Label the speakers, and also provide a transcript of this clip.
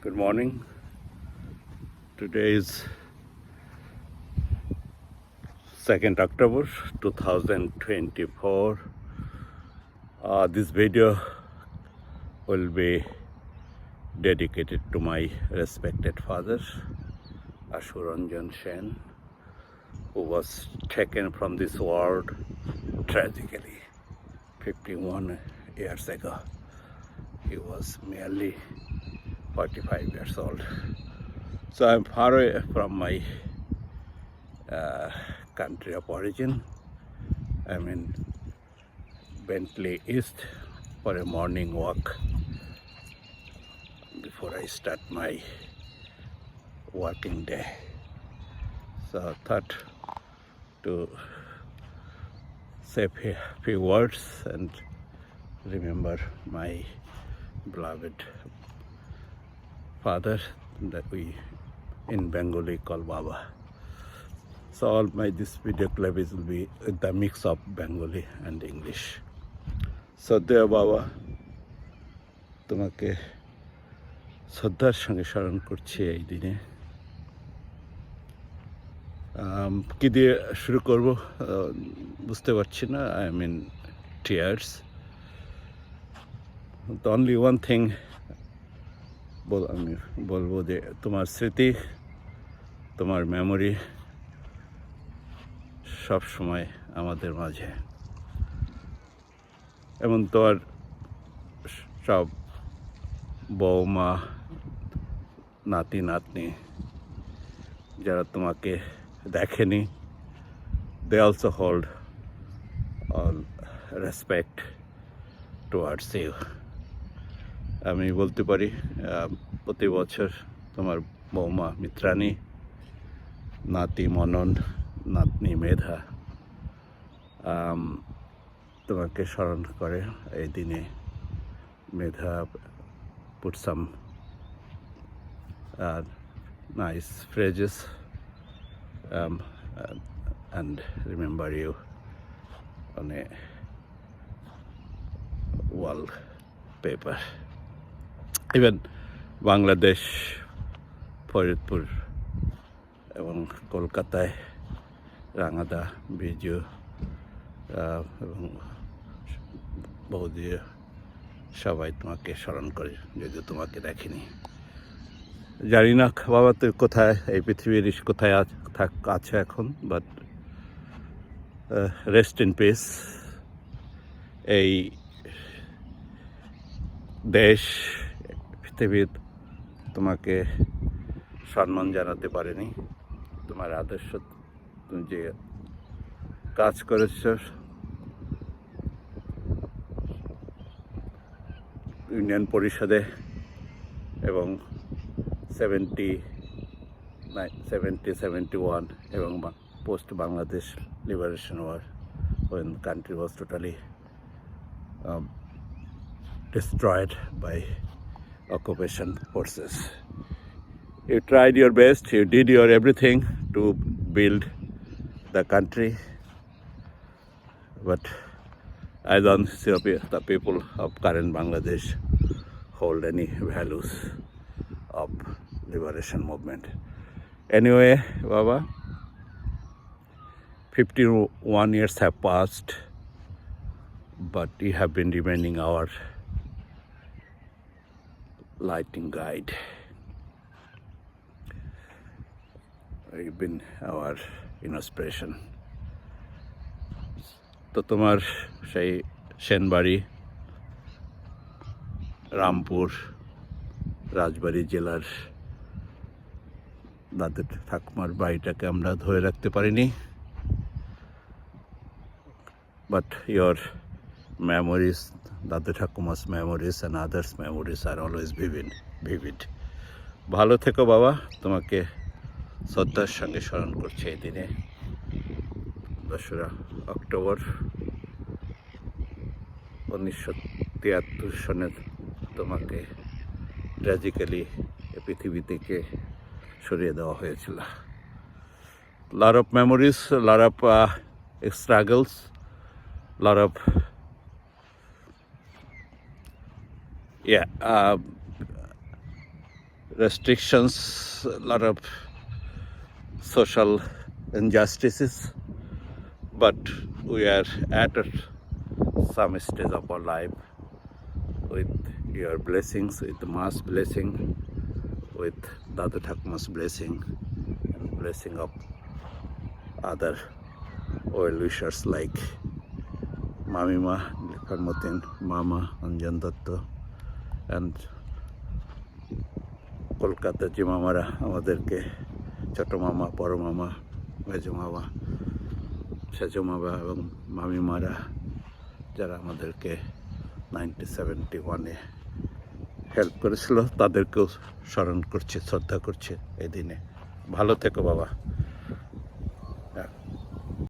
Speaker 1: Good morning. Today is 2nd October 2024. This video will be dedicated to my respected father, Ashuranjan Sen, who was taken from this world tragically 51 years ago. He was merely 45 years old. So I'm far away from my country of origin. I'm in Bentley East for a morning walk before I start my working day. So I thought to say a few words and remember my beloved father that we in Bengali call Baba. So all this video clips will be the mix of Bengali and English. So dear Baba, তোমাকে শ্রদ্ধার সঙ্গে স্মরণ করছি এই দিনে। কি দিয়ে শুরু করব বুঝতে পারছি না। I am in tears. The only one thing আমি বলবো যে তোমার স্মৃতি, তোমার মেমোরি সব সময় আমাদের মাঝে, এবং তোমার সব বৌমা, নাতি নাতনি যারা তোমাকে দেখেনি, they also hold all respect towards you. আমি বলতে পারি প্রতি বছর তোমার বৌমা মিত্রাণী, নাতি মনন, নাতনি মেধা তোমাকে স্মরণ করে এই দিনে। মেধা put some nice phrases and remember you on a wallpaper. Even Bangladesh, Faridpur এবং কলকাতায় রাঙাদা, বিজু এবং বৌদি সবাই তোমাকে স্মরণ করে, যদিও তোমাকে দেখেনি। জানি না বাবা তুই কোথায়, এই পৃথিবীর কোথায় আছে এখন, বাট রেস্ট ইন পিস। এই দেশ, পৃথিবীর তোমাকে সম্মান জানাতে পারেনি। তোমার আদর্শ, তুমি যে কাজ করেছ ইউনিয়ন পরিষদে এবং 71 এবং post Bangladesh liberation war, when the country was totally destroyed by occupation forces. You tried your best, you did your everything to build the country, but I don't see the people of current Bangladesh hold any values of liberation movement. Anyway, Baba, 51 years have passed, but you have been remaining our lighting guide. You've been our inspiration. তো তোমার সেই সেনবাড়ি, রামপুর, রাজবাড়ী জেলার দাদু ঠাকুমার বাড়িটাকে আমরা ধরে রাখতে পারিনি, বাট ইয়োর memories, দাদু ঠাকুমা's memories and others' memories are always vivid. ভালো থেকো বাবা, তোমাকে শ্রদ্ধার সঙ্গে স্মরণ করছি এই দিনে। 2রা অক্টোবর 1973 সনে তোমাকে ট্র্যাজিক্যালি পৃথিবী থেকে সরিয়ে দেওয়া হয়েছিল। lot of memories, lot of struggles, lot of restrictions, a lot of social injustices, but we are at some stage of our life with your blessings, with Ma's blessing, with Dadu Thakma's blessing, and blessing of other well wishers like Mamima, Farmotin, Mama, Anjan Datta, and Kolkata যে মামারা আমাদেরকে ছোটো মামা বড় মামা মেজো মামা সেজো মামা এবং মামিমারা যারা আমাদেরকে 1971-এ হেল্প করেছিল তাদেরকেও স্মরণ করছে, শ্রদ্ধা করছে এই দিনে। ভালো থেকো বাবা।